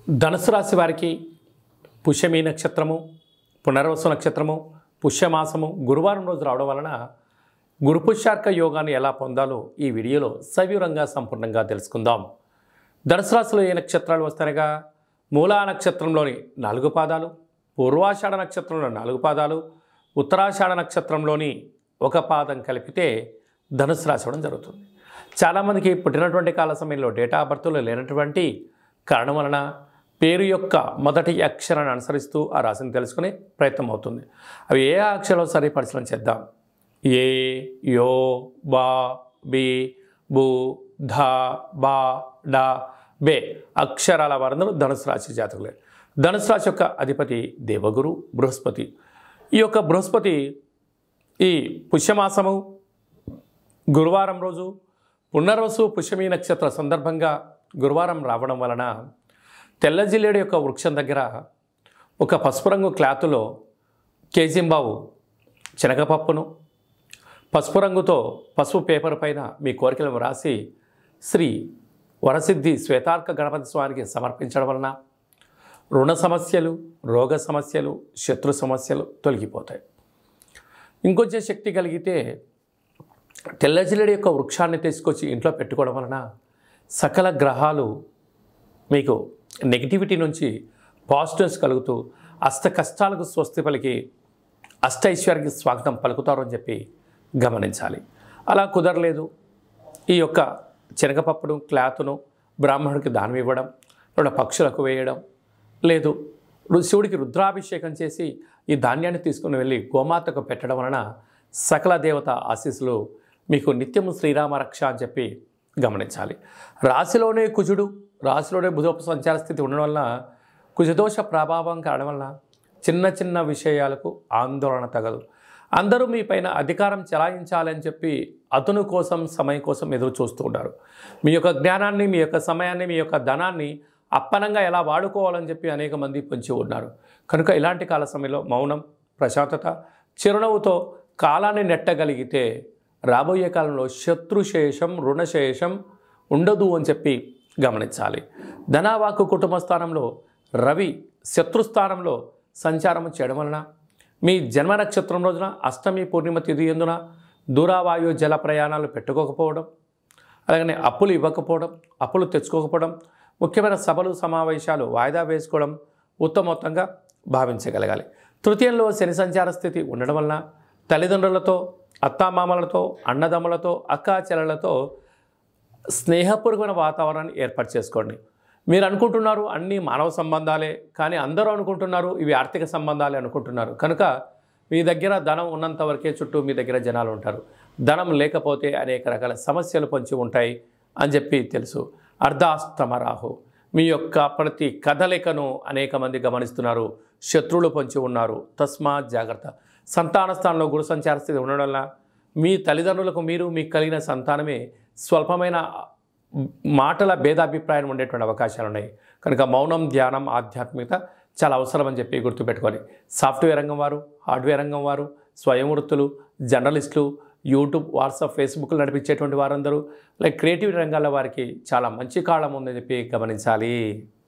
ధనుసు రాశి వారికి పుష్యమి నక్షత్రము, పునర్వసు నక్షత్రము, పుష్యమాసము గురువారం రోజు రావడం వలన గురుపుష్యార్క యోగాన్ని ఎలా పొందాలో ఈ వీడియోలో సవివరంగా సంపూర్ణంగా తెలుసుకుందాం. ధనుసు రాశిలో ఏ నక్షత్రాలు వస్తాయనగా మూలా నక్షత్రంలోని 4 పాదాలు, పూర్వాషాఢ నక్షత్రంలో 4 పాదాలు, ఉత్తరాషాఢ నక్షత్రంలోని 1 పాదం కలిపితే ధనుసు రాశి అవడం జరుగుతుంది. చాలామందికి పుట్టినటువంటి కాల సమయంలో డేటా ఆఫ్ బర్త్లో లేనటువంటి కారణం వలన పేరు యొక్క మొదటి అక్షరాన్ని అనుసరిస్తూ ఆ రాశిని తెలుసుకునే ప్రయత్నం అవుతుంది. అవి ఏ అక్షరాలు సరి పరిశీలన చేద్దాం. ఏ, యో, బా, బి, బు, ధ, బా, డ, బే అక్షరాల వారందరూ ధనుసు రాశి జాతకులే. ధనుసు రాశి యొక్క అధిపతి దేవగురు బృహస్పతి. ఈ యొక్క బృహస్పతి ఈ పుష్యమాసము గురువారం రోజు పునర్వసు పుష్యమి నక్షత్ర సందర్భంగా గురువారం రావడం వలన తెల్ల జిల్లేడు యొక్క వృక్షం దగ్గర ఒక పసుపు రంగు క్లాతులో కేజింబావు శనగపప్పును పసుపు రంగుతో పసుపు పేపర్ పైన మీ కోరికలను రాసి శ్రీ వరసిద్ధి శ్వేతార్క గణపతి స్వామికి సమర్పించడం వలన రుణ సమస్యలు, రోగ సమస్యలు, శత్రు సమస్యలు తొలగిపోతాయి. ఇంకొంచెం శక్తి కలిగితే తెల్ల జిల్లేడు యొక్క వృక్షాన్ని తీసుకొచ్చి ఇంట్లో పెట్టుకోవడం వలన సకల గ్రహాలు మీకు నెగిటివిటీ నుంచి పాజిటివ్స్ కలుగుతూ అష్ట కష్టాలకు స్వస్తి పలికి అష్ట ఐశ్వర్యానికి స్వాగతం పలుకుతారు అని చెప్పి గమనించాలి. అలా కుదరలేదు, ఈ యొక్క శనగపప్పును క్లాతును బ్రాహ్మణుడికి దానం ఇవ్వడం, లేదా పక్షులకు వేయడం, లేదు శివుడికి రుద్రాభిషేకం చేసి ఈ ధాన్యాన్ని తీసుకుని వెళ్ళి గోమాతకు పెట్టడం వలన సకల దేవత ఆశీస్సులు మీకు నిత్యము శ్రీరామ రక్ష అని చెప్పి గమనించాలి. రాశిలోనే కుజుడు, రాశిలోనే బుధోప సంచార స్థితి ఉండడం వలన కుజదోష ప్రభావం కావడం వలన చిన్న చిన్న విషయాలకు ఆందోళన తగదు. అందరూ మీ పైన అధికారం చెలాయించాలని చెప్పి అతను కోసం సమయం కోసం ఎదురు చూస్తూ ఉంటారు. మీ యొక్క జ్ఞానాన్ని, మీ యొక్క సమయాన్ని, మీ యొక్క ధనాన్ని అప్పనంగా ఎలా వాడుకోవాలని చెప్పి అనేక మంది పొంచి ఉన్నారు. కనుక ఇలాంటి కాల సమయంలో మౌనం, ప్రశాంతత, చిరునవ్వుతో కాలాన్ని నెట్టగలిగితే రాబోయే కాలంలో శత్రుశేషం, రుణశేషం ఉండదు అని చెప్పి గమనించాలి. ధనావాకు కుటుంబ స్థానంలో రవి శత్రుస్థానంలో సంచారం చేయడం వలన మీ జన్మ నక్షత్రం రోజున అష్టమి పూర్ణిమ తిథి ఎందున దూరావాయు జల ప్రయాణాలు పెట్టుకోకపోవడం, అలాగనే అప్పులు ఇవ్వకపోవడం, అప్పులు తెచ్చుకోకపోవడం, ముఖ్యమైన సభలు సమావేశాలు వాయిదా వేసుకోవడం ఉత్తమోత్తంగా భావించగలగాలి. తృతీయంలో శని సంచార స్థితి ఉండడం వలన తల్లిదండ్రులతో, అత్తామామలతో, అన్నదమ్ములతో, అక్కా చెల్లెలతో స్నేహపూర్వకమైన వాతావరణాన్ని ఏర్పాటు చేసుకోండి. మీరు అనుకుంటున్నారు అన్నీ మానవ సంబంధాలే, కానీ అందరూ అనుకుంటున్నారు ఇవి ఆర్థిక సంబంధాలే అనుకుంటున్నారు. కనుక మీ దగ్గర ధనం ఉన్నంత వరకే చుట్టూ మీ దగ్గర జనాలు ఉంటారు. ధనం లేకపోతే అనేక రకాల సమస్యలు పొంచి ఉంటాయి అని చెప్పి తెలుసు. అర్ధాష్టమ రాహు మీ యొక్క ప్రతి కదలికను అనేక మంది గమనిస్తున్నారు. శత్రువులు పొంచి ఉన్నారు, తస్మాత్ జాగ్రత్త. సంతాన స్థానంలో గురు సంచార స్థితి ఉండడం వల్ల మీ తల్లిదండ్రులకు మీరు మీకు కలిగిన సంతానమే స్వల్పమైన మాటల భేదాభిప్రాయం ఉండేటువంటి అవకాశాలు ఉన్నాయి. కనుక మౌనం, ధ్యానం, ఆధ్యాత్మికత చాలా అవసరం అని చెప్పి గుర్తుపెట్టుకోవాలి. సాఫ్ట్వేర్ రంగం వారు, హార్డ్వేర్ రంగం వారు, స్వయం వృత్తులు, జర్నలిస్టులు, యూట్యూబ్, వాట్సాప్, ఫేస్బుక్లు నడిపించేటువంటి వారందరూ, లైక్ క్రియేటివ్ రంగాల వారికి చాలా మంచి కాలం ఉందని చెప్పి గమనించాలి.